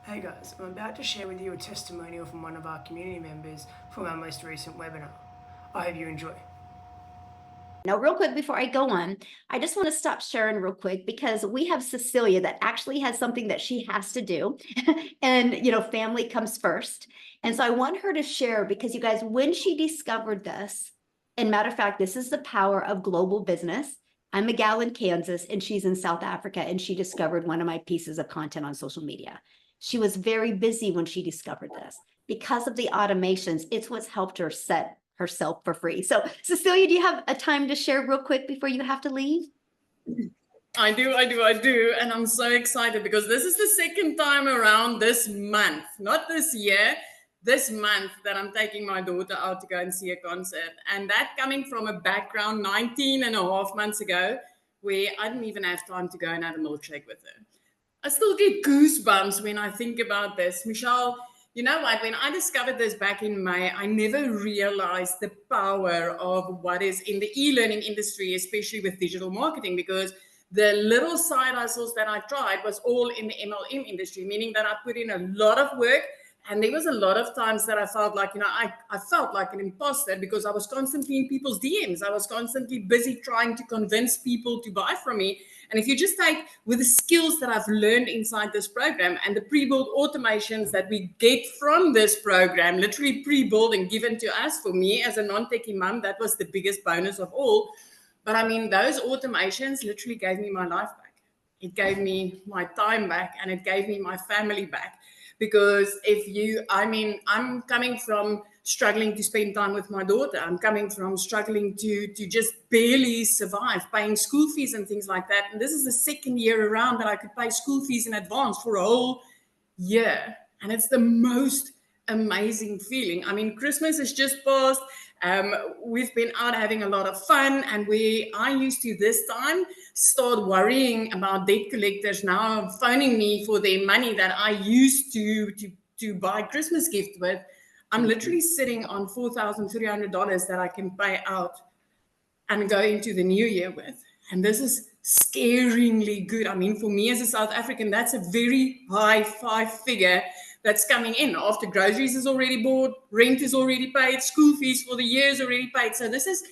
Hey guys, I'm about to share with you a testimonial from one of our community members from our most recent webinar. I hope you enjoy. Now, real quick before I go on, I just want to stop sharing real quick because we have Cecilia that actually has something that she has to do. And, family comes first. And so I want her to share because you guys, when she discovered this, and matter of fact, this is the power of global business. I'm a gal in Kansas and she's in South Africa, and she discovered one of my pieces of content on social media. She was very busy when she discovered this. Because of the automations, it's what's helped her set herself for free. So Cecilia, do you have a time to share real quick before you have to leave? I do. And I'm so excited because this is the second time around this month, not this year, this month that I'm taking my daughter out to go and see a concert. And that coming from a background 19 and a half months ago, where I didn't even have time to go and have a milkshake with her. I still get goosebumps when I think about this. Michelle, you know what? When I discovered this back in May, I never realized the power of what is in the e-learning industry, especially with digital marketing, because the little side hustles that I tried was all in the MLM industry, meaning that I put in a lot of work. And there was a lot of times that I felt like, I felt like an imposter because I was constantly in people's DMs. I was constantly busy trying to convince people to buy from me. And if you just take with the skills that I've learned inside this program and the pre-built automations that we get from this program, literally pre-built and given to us, for me as a non-techie mom, that was the biggest bonus of all. But I mean, those automations literally gave me my life back. It gave me my time back and it gave me my family back. Because I'm coming from struggling to spend time with my daughter. I'm coming from struggling to just barely survive, paying school fees and things like that. And this is the second year around that I could pay school fees in advance for a whole year. And it's the most amazing feeling. I mean, Christmas has just passed. We've been out having a lot of fun, and I used to this time start worrying about debt collectors now phoning me for their money that I used to buy Christmas gift with. I'm literally sitting on $4,300 that I can pay out and go into the new year with. And this is scaringly good. I mean, for me as a South African, that's a very high five figure that's coming in after groceries is already bought, rent is already paid, school fees for the year is already paid. So this is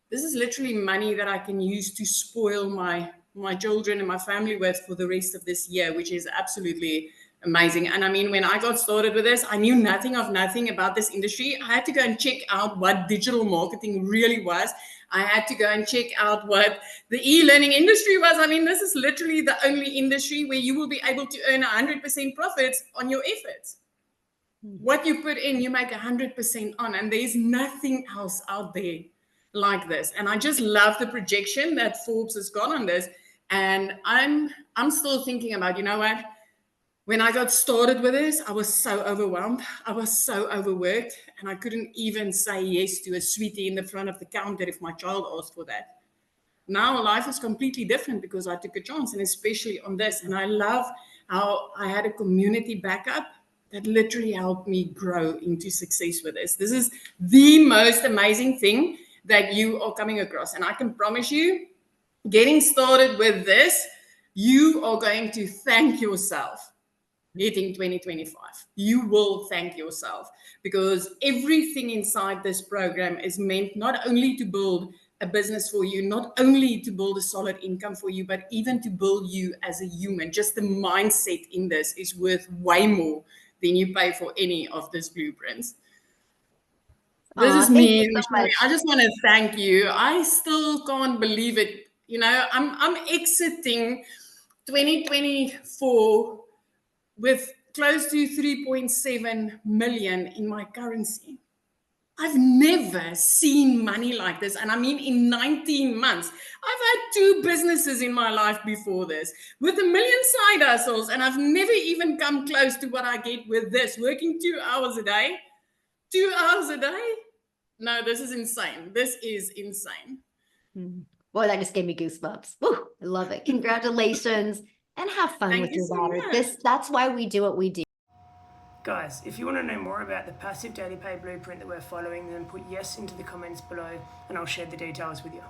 literally money that I can use to spoil my children and my family with for the rest of this year, which is absolutely amazing. And I mean, when I got started with this, I knew nothing about this industry. I had to go and check out what digital marketing really was. I had to go and check out what the e-learning industry was. I mean, this is literally the only industry where you will be able to earn 100% profits on your efforts. What you put in, you make 100% on, and there's nothing else out there like this. And I just love the projection that Forbes has got on this. And I'm still thinking about, you know what? When I got started with this, I was so overwhelmed. I was so overworked, and I couldn't even say yes to a sweetie in the front of the counter if my child asked for that. Now life is completely different because I took a chance, and especially on this. And I love how I had a community backup that literally helped me grow into success with this. This is the most amazing thing that you are coming across. And I can promise you, getting started with this, you are going to thank yourself. Hitting 2025, you will thank yourself, because everything inside this program is meant not only to build a business for you, not only to build a solid income for you, but even to build you as a human. Just the mindset in this is worth way more than you pay for any of these blueprints. This is me. I just want to thank you. I still can't believe it. I'm exiting 2024 with close to 3.7 million in my currency. I've never seen money like this. And I mean, in 19 months, I've had 2 businesses in my life before this with 1 million side hustles. And I've never even come close to what I get with this, working 2 hours a day. 2 hours a day? No, this is insane. This is insane. Boy, that just gave me goosebumps. Woo, I love it. Congratulations. And have fun with your daughter. That's why we do what we do. Guys, if you want to know more about the passive daily pay blueprint that we're following, then put yes into the comments below and I'll share the details with you.